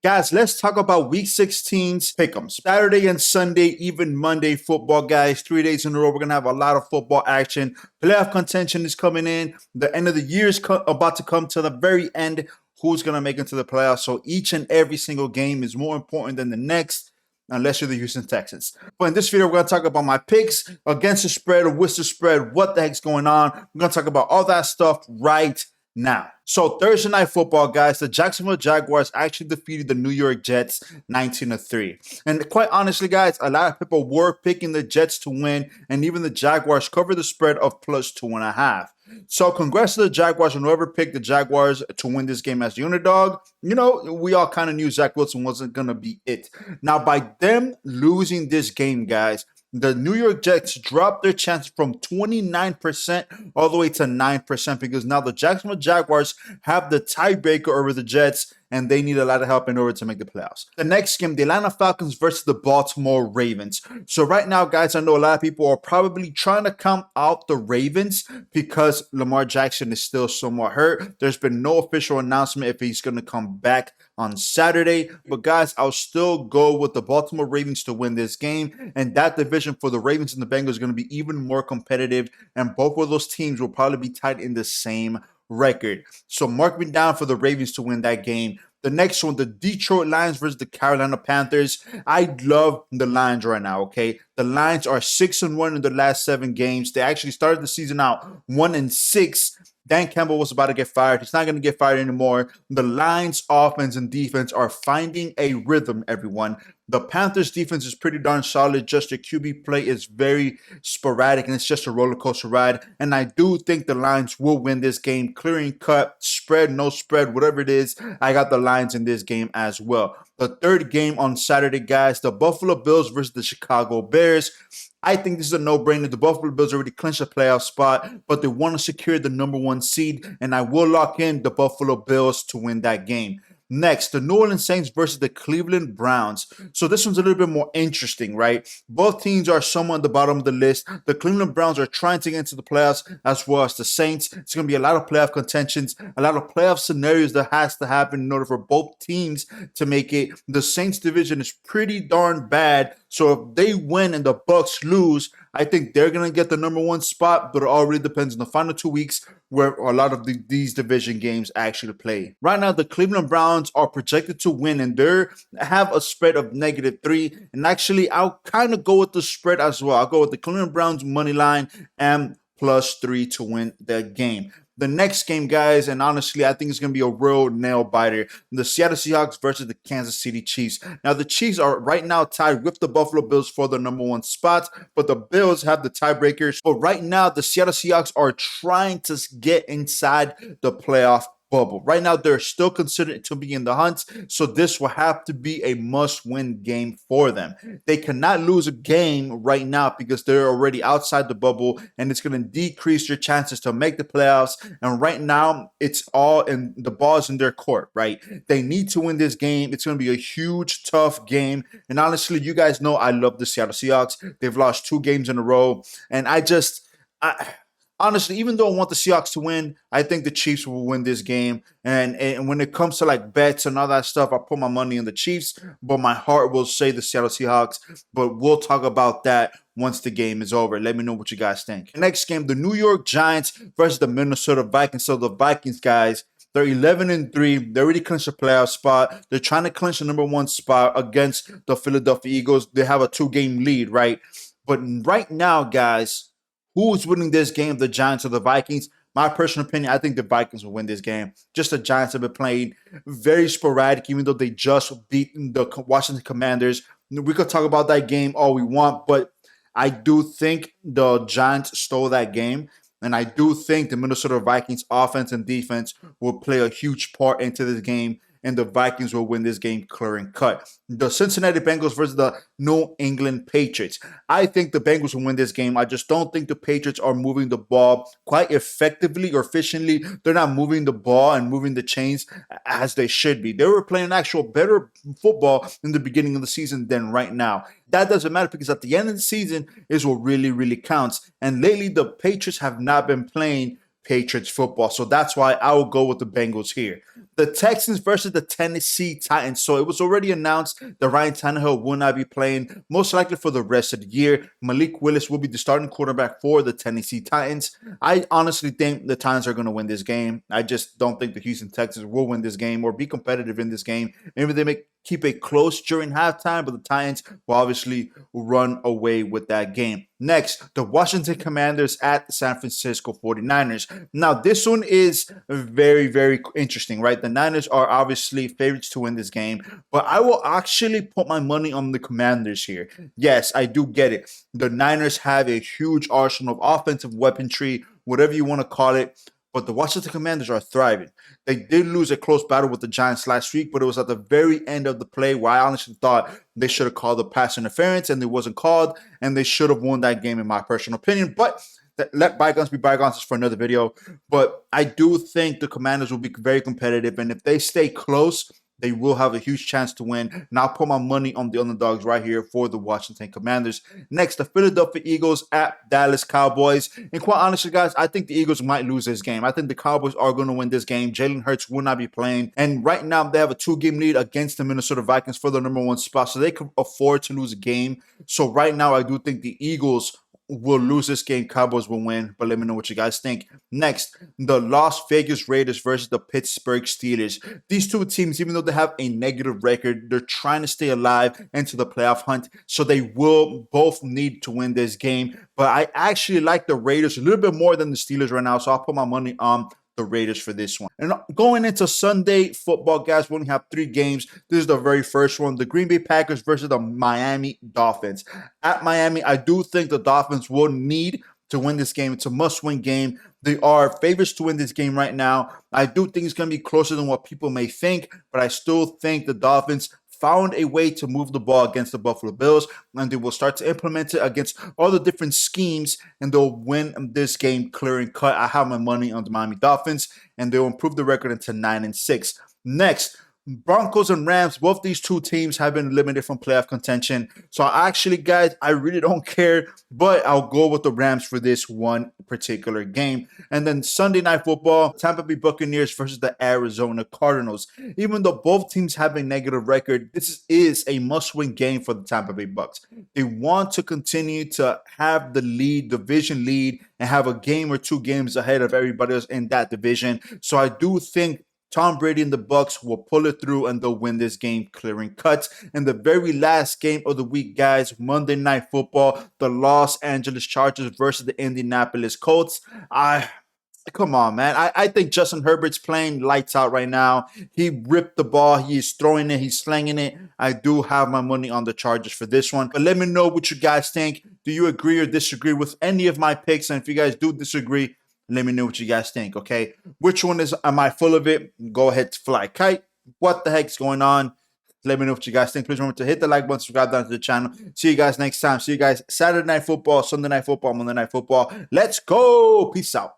Guys, let's talk about Week 16's pick'ems. Saturday and Sunday, even Monday football, guys. 3 days in a row, we're going to have a lot of football action. Playoff contention is coming in. The end of the year is about to come to the very end. Who's going to make it to the playoffs? So each and every single game is more important than the next, unless you're the Houston Texans. But in this video, we're going to talk about my picks against the spread or with the spread. What the heck's going on? We're going to talk about all that stuff right now. So Thursday night football, guys, the Jacksonville Jaguars actually defeated the New York Jets 19-3. And quite honestly, guys, a lot of people were picking the Jets to win, and even the Jaguars covered the spread of plus 2.5. So congrats to the Jaguars and whoever picked the Jaguars to win this game as the underdog. You know, we all kind of knew Zach Wilson wasn't going to be it. Now, by them losing this game, guys, the New York Jets dropped their chance from 29% all the way to 9% because now the Jacksonville Jaguars have the tiebreaker over the Jets, and they need a lot of help in order to make the playoffs. The next game, the Atlanta Falcons versus the Baltimore Ravens. So right now, guys, I know a lot of people are probably trying to count out the Ravens because Lamar Jackson is still somewhat hurt. There's been no official announcement if he's going to come back on Saturday. But guys, I'll still go with the Baltimore Ravens to win this game. And that division for the Ravens and the Bengals is going to be even more competitive. And both of those teams will probably be tied in the same record. So mark me down for the Ravens to win that game. The next one, the Detroit Lions versus the Carolina Panthers. I love the Lions right now, okay? The Lions are 6-1 in the last 7 games. They actually started the season out 1-6. Dan Campbell was about to get fired. He's not going to get fired anymore. The Lions offense and defense are finding a rhythm, everyone. The Panthers defense is pretty darn solid. Just their QB play is very sporadic, and it's just a roller coaster ride. And I do think the Lions will win this game. Clearing cut, spread, no spread, whatever it is, I got the Lions in this game as well. The third game on Saturday, guys, the Buffalo Bills versus the Chicago Bears. I think this is a no-brainer. The Buffalo Bills already clinched a playoff spot, but they want to secure the #1 seed, and I will lock in the Buffalo Bills to win that game. Next, the New Orleans Saints versus the Cleveland Browns. So this one's a little bit more interesting, right? Both teams are somewhat at the bottom of the list. The Cleveland Browns are trying to get into the playoffs as well as the Saints. It's going to be a lot of playoff contentions, a lot of playoff scenarios that has to happen in order for both teams to make it. The Saints division is pretty darn bad. So if they win and the Bucs lose, I think they're going to get the #1 spot, but it all really depends on the final 2 weeks where a lot of these division games actually play. Right now, the Cleveland Browns are projected to win, and they have a spread of -3. And actually, I'll kind of go with the spread as well. I'll go with the Cleveland Browns money line and +3 to win the game. The next game, guys, and honestly, I think it's going to be a real nail-biter. The Seattle Seahawks versus the Kansas City Chiefs. Now, the Chiefs are right now tied with the Buffalo Bills for the #1 spot, but the Bills have the tiebreakers. But right now, the Seattle Seahawks are trying to get inside the playoff bubble. Right now, they're still considered to be in the hunt, so this will have to be a must-win game for them. They cannot lose a game right now because they're already outside the bubble, and it's going to decrease their chances to make the playoffs. And right now, it's all in the ball's in their court, right? They need to win this game. It's going to be a huge, tough game. And honestly, you guys know I love the Seattle Seahawks. They've lost 2 games in a row, and honestly, even though I want the Seahawks to win, I think the Chiefs will win this game. And when it comes to like bets and all that stuff, I put my money on the Chiefs, but my heart will say the Seattle Seahawks. But we'll talk about that once the game is over. Let me know what you guys think. Next game, the New York Giants versus the Minnesota Vikings. So the Vikings, guys, they're 11-3. They already clinched a playoff spot. They're trying to clinch the #1 spot against the Philadelphia Eagles. They have a 2-game lead, right? But right now, guys, who's winning this game, the Giants or the Vikings? My personal opinion, I think the Vikings will win this game. Just the Giants have been playing very sporadic, even though they just beat the Washington Commanders. We could talk about that game all we want, but I do think the Giants stole that game. And I do think the Minnesota Vikings offense and defense will play a huge part into this game, and the Vikings will win this game clear cut. The Cincinnati Bengals versus the New England Patriots. I think the Bengals will win this game. I just don't think the Patriots are moving the ball quite effectively or efficiently. They're not moving the ball and moving the chains as they should be. They were playing actual better football in the beginning of the season than right now. That doesn't matter because at the end of the season is what really, really counts. And lately, the Patriots have not been playing Patriots football. So that's why I will go with the Bengals here. The Texans versus the Tennessee Titans. So it was already announced that Ryan Tannehill will not be playing, most likely for the rest of the year. Malik Willis will be the starting quarterback for the Tennessee Titans. I honestly think the Titans are going to win this game. I just don't think the Houston Texans will win this game or be competitive in this game. Maybe they may keep it close during halftime, but the Titans will obviously run away with that game. Next, the Washington Commanders at the San Francisco 49ers. Now, this one is very, very interesting, right? The Niners are obviously favorites to win this game, but I will actually put my money on the Commanders here. Yes, I do get it. The Niners have a huge arsenal of offensive weaponry, whatever you want to call it. But the Washington Commanders are thriving. They did lose a close battle with the Giants last week, but it was at the very end of the play where I honestly thought they should have called the pass interference, and it wasn't called, and they should have won that game in my personal opinion. But let bygones be bygones for another video. But I do think the Commanders will be very competitive, and if they stay close, they will have a huge chance to win. And I'll put my money on the underdogs right here for the Washington Commanders. Next, the Philadelphia Eagles at Dallas Cowboys. And quite honestly, guys, I think the Eagles might lose this game. I think the Cowboys are going to win this game. Jalen Hurts will not be playing. And right now, they have a 2-game lead against the Minnesota Vikings for the #1 spot. So they can afford to lose a game. So right now, I do think the Eagles will lose this game. Cowboys will win, but let me know what you guys think. Next, the Las Vegas Raiders versus the Pittsburgh Steelers. These two teams, even though they have a negative record, they're trying to stay alive into the playoff hunt, so they will both need to win this game. But I actually like the Raiders a little bit more than the Steelers right now, so I'll put my money on the Raiders for this one. And going into Sunday football, guys, we only have 3 games. This is the very first one. The Green Bay Packers versus the Miami Dolphins. At Miami, I do think the Dolphins will need to win this game. It's a must-win game. They are favorites to win this game right now. I do think it's going to be closer than what people may think, but I still think the Dolphins found a way to move the ball against the Buffalo Bills, and they will start to implement it against all the different schemes, and they'll win this game clear and cut. I have my money on the Miami Dolphins, and they'll improve the record into 9-6. Next, Broncos and Rams, both these two teams have been eliminated from playoff contention. So actually, guys, I really don't care, but I'll go with the Rams for this one particular game. And then Sunday Night Football, Tampa Bay Buccaneers versus the Arizona Cardinals. Even though both teams have a negative record, this is a must-win game for the Tampa Bay Bucs. They want to continue to have the lead, division lead, and have a game or 2 games ahead of everybody else in that division. So I do think Tom Brady and the Bucs will pull it through, and they'll win this game clearing cuts. And the very last game of the week, guys, Monday Night Football, the Los Angeles Chargers versus the Indianapolis Colts. Come on, man. I think Justin Herbert's playing lights out right now. He ripped the ball. He's throwing it. He's slinging it. I do have my money on the Chargers for this one. But let me know what you guys think. Do you agree or disagree with any of my picks? And if you guys do disagree, let me know what you guys think, okay? Which one am I full of it? Go ahead to fly kite. What the heck's going on? Let me know what you guys think. Please remember to hit the like button, subscribe down to the channel. See you guys next time. See you guys Saturday Night Football, Sunday Night Football, Monday Night Football. Let's go. Peace out.